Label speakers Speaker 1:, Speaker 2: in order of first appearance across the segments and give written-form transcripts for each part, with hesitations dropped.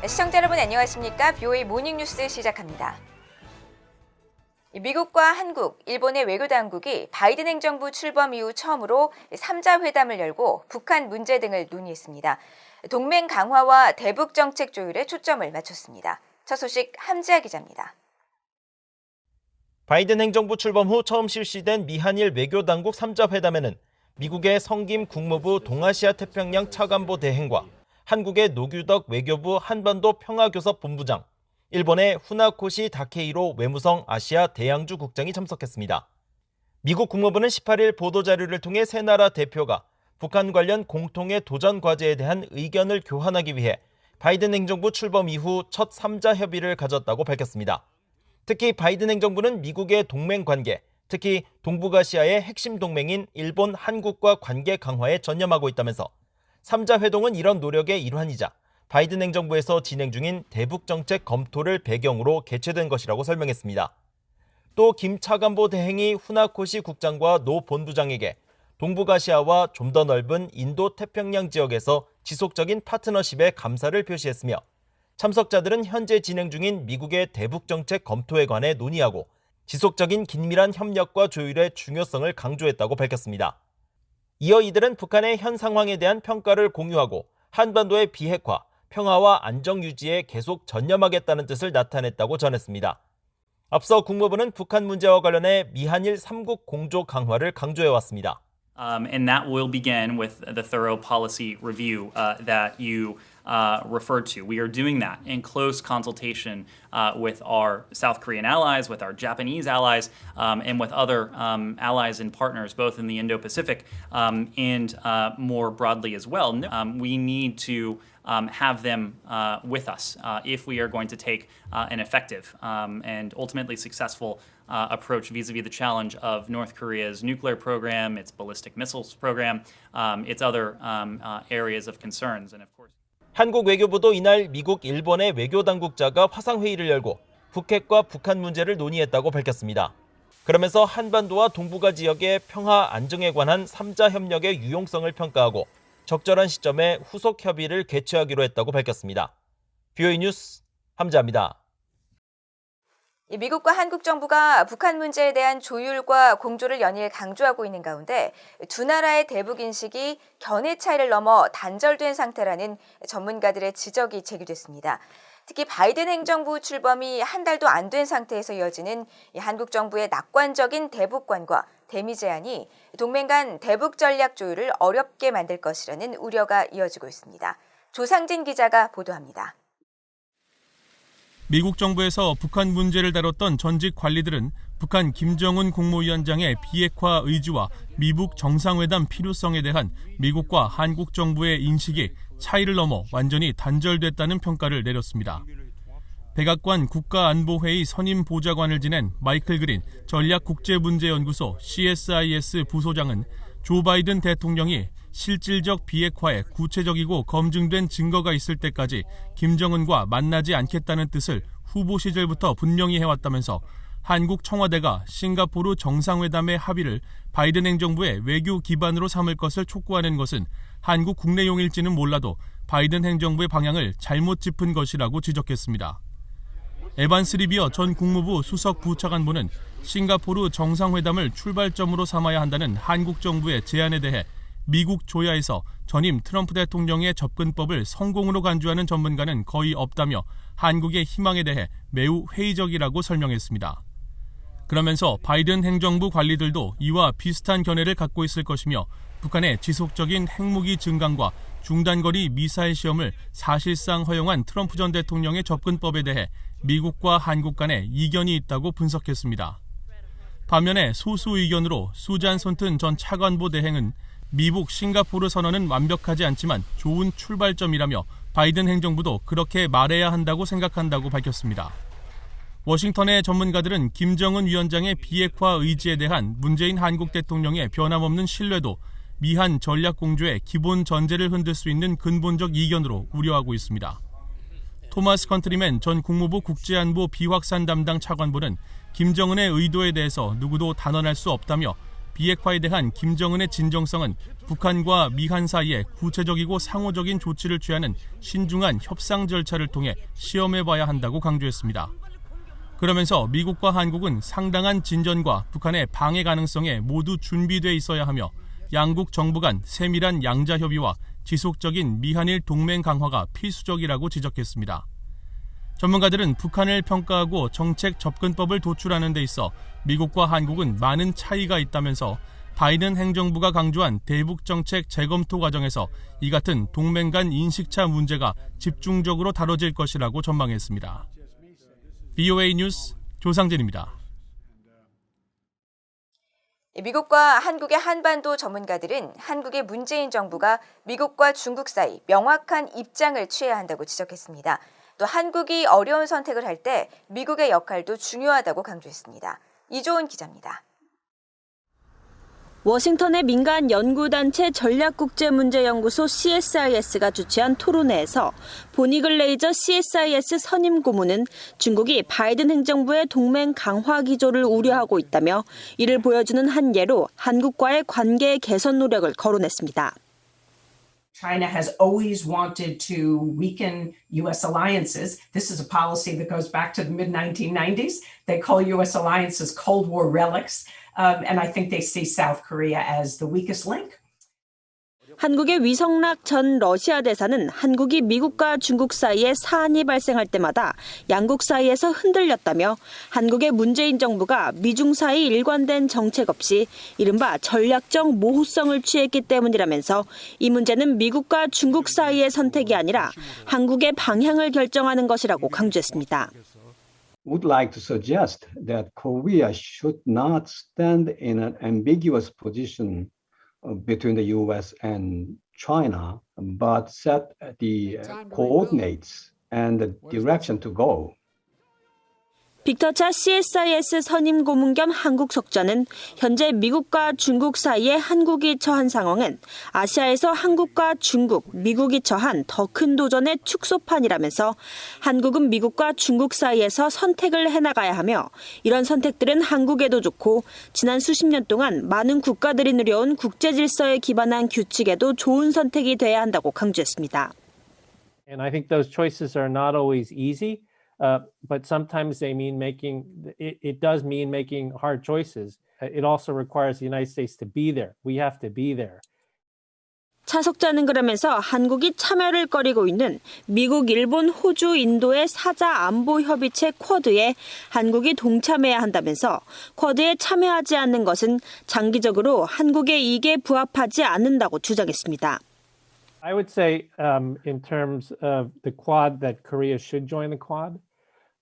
Speaker 1: 시청자 여러분 안녕하십니까? BOA 모닝뉴스 시작합니다. 미국과 한국, 일본의 외교당국이 바이든 행정부 출범 이후 처음으로 3자 회담을 열고 북한 문제 등을 논의했습니다. 동맹 강화와 대북 정책 조율에 초점을 맞췄습니다. 첫 소식 함지아 기자입니다.
Speaker 2: 바이든 행정부 출범 후 처음 실시된 미한일 외교당국 3자 회담에는 미국의 성김 국무부 동아시아 태평양 차관보 대행과 한국의 노규덕 외교부 한반도 평화교섭 본부장, 일본의 후나코시 다케이로 외무성 아시아 대양주 국장이 참석했습니다. 미국 국무부는 18일 보도자료를 통해 세 나라 대표가 북한 관련 공통의 도전 과제에 대한 의견을 교환하기 위해 바이든 행정부 출범 이후 첫 3자 협의를 가졌다고 밝혔습니다. 특히 바이든 행정부는 미국의 동맹 관계, 특히 동북아시아의 핵심 동맹인 일본, 한국과 관계 강화에 전념하고 있다면서 3자 회동은 이런 노력의 일환이자 바이든 행정부에서 진행 중인 대북 정책 검토를 배경으로 개최된 것이라고 설명했습니다. 또 김 차관보 대행이 후나코시 국장과 노 본부장에게 동북아시아와 좀 더 넓은 인도 태평양 지역에서 지속적인 파트너십에 감사를 표시했으며 참석자들은 현재 진행 중인 미국의 대북 정책 검토에 관해 논의하고 지속적인 긴밀한 협력과 조율의 중요성을 강조했다고 밝혔습니다. 이어 이들은 북한의 현 상황에 대한 평가를 공유하고 한반도의 비핵화, 평화와 안정 유지에 계속 전념하겠다는 뜻을 나타냈다고 전했습니다. 앞서 국무부는 북한 문제와 관련해 미한일 3국 공조 강화를 강조해왔습니다.
Speaker 3: And that will begin with the thorough policy review that you referred to. We are doing that in close consultation with our South Korean allies, with our Japanese allies, and with other allies and partners, both in the Indo-Pacific and more broadly as well. We need to have them with us if we are going to take an effective and ultimately successful approach vis-a-vis the challenge of North Korea's nuclear program, its ballistic missiles program, its other areas of concerns, and of course.
Speaker 2: 한국 외교부도 이날 미국, 일본의 외교당국자가 화상회의를 열고 북핵과 북한 문제를 논의했다고 밝혔습니다. 그러면서 한반도와 동북아 지역의 평화 안정에 관한 3자 협력의 유용성을 평가하고 적절한 시점에 후속 협의를 개최하기로 했다고 밝혔습니다. BOA 뉴스 함지아입니다.
Speaker 1: 미국과 한국 정부가 북한 문제에 대한 조율과 공조를 연일 강조하고 있는 가운데 두 나라의 대북 인식이 견해 차이를 넘어 단절된 상태라는 전문가들의 지적이 제기됐습니다. 특히 바이든 행정부 출범이 한 달도 안 된 상태에서 이어지는 한국 정부의 낙관적인 대북관과 대미 제한이 동맹 간 대북 전략 조율을 어렵게 만들 것이라는 우려가 이어지고 있습니다. 조상진 기자가 보도합니다.
Speaker 4: 미국 정부에서 북한 문제를 다뤘던 전직 관리들은 북한 김정은 국무위원장의 비핵화 의지와 미북 정상회담 필요성에 대한 미국과 한국 정부의 인식이 차이를 넘어 완전히 단절됐다는 평가를 내렸습니다. 백악관 국가안보회의 선임 보좌관을 지낸 마이클 그린 전략국제문제연구소 CSIS 부소장은 조 바이든 대통령이 실질적 비핵화에 구체적이고 검증된 증거가 있을 때까지 김정은과 만나지 않겠다는 뜻을 후보 시절부터 분명히 해왔다면서 한국 청와대가 싱가포르 정상회담의 합의를 바이든 행정부의 외교 기반으로 삼을 것을 촉구하는 것은 한국 국내용일지는 몰라도 바이든 행정부의 방향을 잘못 짚은 것이라고 지적했습니다. 에반스 리비어 전 국무부 수석 부차관보는 싱가포르 정상회담을 출발점으로 삼아야 한다는 한국 정부의 제안에 대해 미국 조야에서 전임 트럼프 대통령의 접근법을 성공으로 간주하는 전문가는 거의 없다며 한국의 희망에 대해 매우 회의적이라고 설명했습니다. 그러면서 바이든 행정부 관리들도 이와 비슷한 견해를 갖고 있을 것이며 북한의 지속적인 핵무기 증강과 중단거리 미사일 시험을 사실상 허용한 트럼프 전 대통령의 접근법에 대해 미국과 한국 간에 이견이 있다고 분석했습니다. 반면에 소수 의견으로 수잔 손튼 전 차관보 대행은 미북 싱가포르 선언은 완벽하지 않지만 좋은 출발점이라며 바이든 행정부도 그렇게 말해야 한다고 생각한다고 밝혔습니다. 워싱턴의 전문가들은 김정은 위원장의 비핵화 의지에 대한 문재인 한국 대통령의 변함없는 신뢰도 미한 전략 공조의 기본 전제를 흔들 수 있는 근본적 이견으로 우려하고 있습니다. 토마스 컨트리맨 전 국무부 국제안보 비확산 담당 차관보는 김정은의 의도에 대해서 누구도 단언할 수 없다며 비핵화에 대한 김정은의 진정성은 북한과 미한 사이에 구체적이고 상호적인 조치를 취하는 신중한 협상 절차를 통해 시험해봐야 한다고 강조했습니다. 그러면서 미국과 한국은 상당한 진전과 북한의 방해 가능성에 모두 준비돼 있어야 하며 양국 정부 간 세밀한 양자 협의와 지속적인 미한일 동맹 강화가 필수적이라고 지적했습니다. 전문가들은 북한을 평가하고 정책 접근법을 도출하는 데 있어 미국과 한국은 많은 차이가 있다면서 바이든 행정부가 강조한 대북 정책 재검토 과정에서 이 같은 동맹 간 인식차 문제가 집중적으로 다뤄질 것이라고 전망했습니다. VOA 뉴스 조상진입니다.
Speaker 1: 미국과 한국의 한반도 전문가들은 한국의 문재인 정부가 미국과 중국 사이 명확한 입장을 취해야 한다고 지적했습니다. 또 한국이 어려운 선택을 할 때 미국의 역할도 중요하다고 강조했습니다. 이조은 기자입니다.
Speaker 5: 워싱턴의 민간 연구단체 전략국제문제연구소 CSIS가 주최한 토론회에서 보니 글레이저 CSIS 선임 고문은 중국이 바이든 행정부의 동맹 강화 기조를 우려하고 있다며 이를 보여주는 한 예로 한국과의 관계 개선 노력을 거론했습니다.
Speaker 6: China has always wanted to weaken U.S. alliances. This is a policy that goes back to the mid-1990s. They call U.S. alliances Cold War relics, and I think they see South Korea as the weakest link.
Speaker 5: 한국의 위성락 전 러시아 대사는 한국이 미국과 중국 사이에 사안이 발생할 때마다 양국 사이에서 흔들렸다며 한국의 문재인 정부가 미중 사이 일관된 정책 없이 이른바 전략적 모호성을 취했기 때문이라면서 이 문제는 미국과 중국 사이의 선택이 아니라 한국의 방향을 결정하는 것이라고 강조했습니다.
Speaker 7: Would like to suggest that Korea should not stand in an ambiguous position between the U.S. and China, but set the coordinates and the direction to go.
Speaker 5: 빅터차 CSIS 선임 고문 겸 한국 석좌는 현재 미국과 중국 사이에 한국이 처한 상황은 아시아에서 한국과 중국, 미국이 처한 더 큰 도전의 축소판이라면서 한국은 미국과 중국 사이에서 선택을 해나가야 하며 이런 선택들은 한국에도 좋고 지난 수십 년 동안 많은 국가들이 누려온 국제 질서에 기반한 규칙에도 좋은 선택이 돼야 한다고 강조했습니다.
Speaker 8: And I think those choices are not always easy. But sometimes they mean it does mean making hard choices. It also requires the United States to be there. We have to be there.
Speaker 5: 차 석자는 그러면서 한국이 참여를 꺼리고 있는 미국, 일본, 호주, 인도의 사자 안보 협의체 쿼드에 한국이 동참해야 한다면서 쿼드에 참여하지 않는 것은 장기적으로 한국의 이익에 부합하지 않는다고 주장했습니다.
Speaker 8: I would say in terms of the Quad that Korea should join the Quad.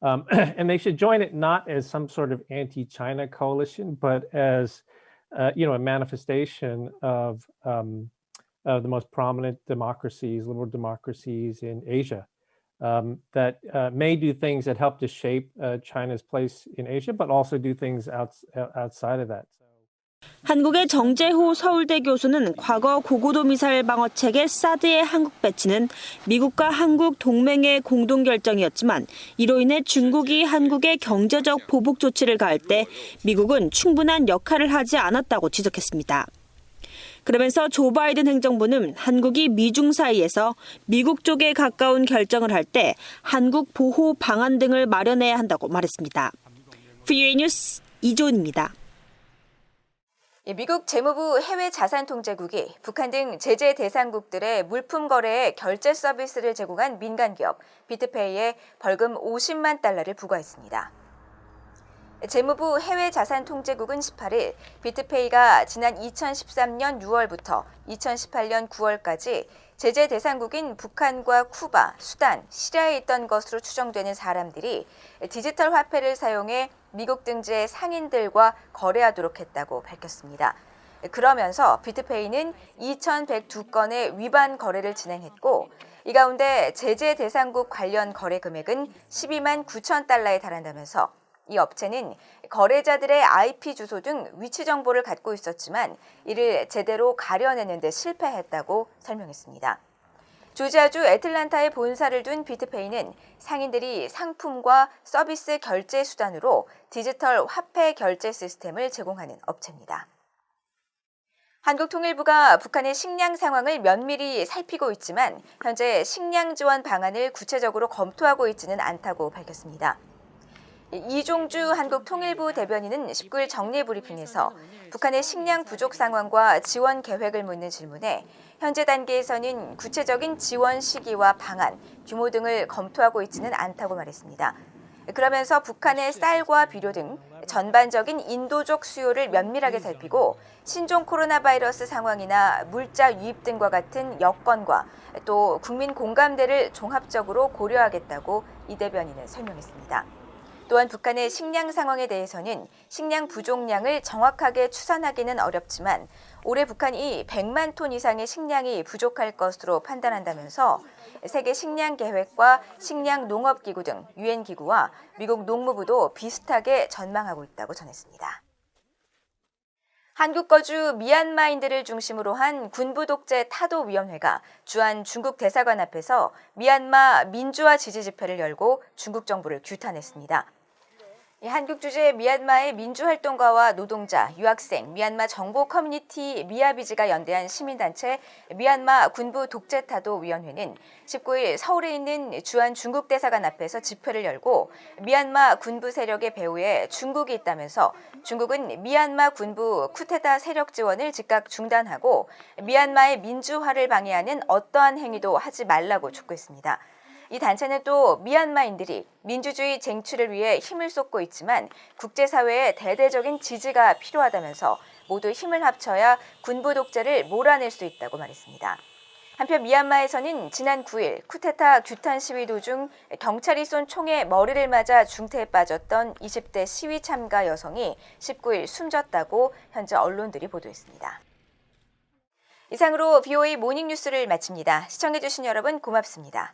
Speaker 8: And they should join it not as some sort of anti-China coalition, but as a manifestation of the most prominent democracies, liberal democracies in Asia, that may do things that help to shape China's place in Asia, but also do things outside of that.
Speaker 5: 한국의 정재호 서울대 교수는 과거 고고도 미사일 방어 체계 사드의 한국 배치는 미국과 한국 동맹의 공동 결정이었지만 이로 인해 중국이 한국의 경제적 보복 조치를 가할 때 미국은 충분한 역할을 하지 않았다고 지적했습니다. 그러면서 조 바이든 행정부는 한국이 미중 사이에서 미국 쪽에 가까운 결정을 할 때 한국 보호 방안 등을 마련해야 한다고 말했습니다. VOA 뉴스 이조은입니다.
Speaker 1: 미국 재무부 해외자산통제국이 북한 등 제재 대상국들의 물품 거래에 결제 서비스를 제공한 민간기업 비트페이에 벌금 50만 달러를 부과했습니다. 재무부 해외자산통제국은 18일 비트페이가 지난 2013년 6월부터 2018년 9월까지 제재 대상국인 북한과 쿠바, 수단, 시리아에 있던 것으로 추정되는 사람들이 디지털 화폐를 사용해 미국 등지의 상인들과 거래하도록 했다고 밝혔습니다. 그러면서 비트페이는 2,102건의 위반 거래를 진행했고 이 가운데 제재 대상국 관련 거래 금액은 12만 9천 달러에 달한다면서 이 업체는 거래자들의 IP 주소 등 위치 정보를 갖고 있었지만 이를 제대로 가려내는 데 실패했다고 설명했습니다. 조지아주 애틀란타에 본사를 둔 비트페이는 상인들이 상품과 서비스 결제 수단으로 디지털 화폐 결제 시스템을 제공하는 업체입니다. 한국통일부가 북한의 식량 상황을 면밀히 살피고 있지만 현재 식량 지원 방안을 구체적으로 검토하고 있지는 않다고 밝혔습니다. 이종주 한국통일부 대변인은 19일 정례브리핑에서 북한의 식량 부족 상황과 지원 계획을 묻는 질문에 현재 단계에서는 구체적인 지원 시기와 방안, 규모 등을 검토하고 있지는 않다고 말했습니다. 그러면서 북한의 쌀과 비료 등 전반적인 인도적 수요를 면밀하게 살피고 신종 코로나 바이러스 상황이나 물자 유입 등과 같은 여건과 또 국민 공감대를 종합적으로 고려하겠다고 이 대변인은 설명했습니다. 또한 북한의 식량 상황에 대해서는 식량 부족량을 정확하게 추산하기는 어렵지만 올해 북한이 100만 톤 이상의 식량이 부족할 것으로 판단한다면서 세계 식량 계획과 식량 농업기구 등 유엔 기구와 미국 농무부도 비슷하게 전망하고 있다고 전했습니다. 한국 거주 미얀마인들을 중심으로 한 군부 독재 타도위원회가 주한 중국 대사관 앞에서 미얀마 민주화 지지 집회를 열고 중국 정부를 규탄했습니다. 한국 주재 미얀마의 민주활동가와 노동자, 유학생, 미얀마 정보 커뮤니티 미야비지가 연대한 시민단체 미얀마 군부 독재타도위원회는 19일 서울에 있는 주한 중국 대사관 앞에서 집회를 열고 미얀마 군부 세력의 배후에 중국이 있다면서 중국은 미얀마 군부 쿠데타 세력 지원을 즉각 중단하고 미얀마의 민주화를 방해하는 어떠한 행위도 하지 말라고 촉구했습니다. 이 단체는 또 미얀마인들이 민주주의 쟁취를 위해 힘을 쏟고 있지만 국제사회의 대대적인 지지가 필요하다면서 모두 힘을 합쳐야 군부 독재를 몰아낼 수 있다고 말했습니다. 한편 미얀마에서는 지난 9일 쿠데타 규탄 시위 도중 경찰이 쏜 총에 머리를 맞아 중태에 빠졌던 20대 시위 참가 여성이 19일 숨졌다고 현재 언론들이 보도했습니다. 이상으로 BOA 모닝뉴스를 마칩니다. 시청해주신 여러분 고맙습니다.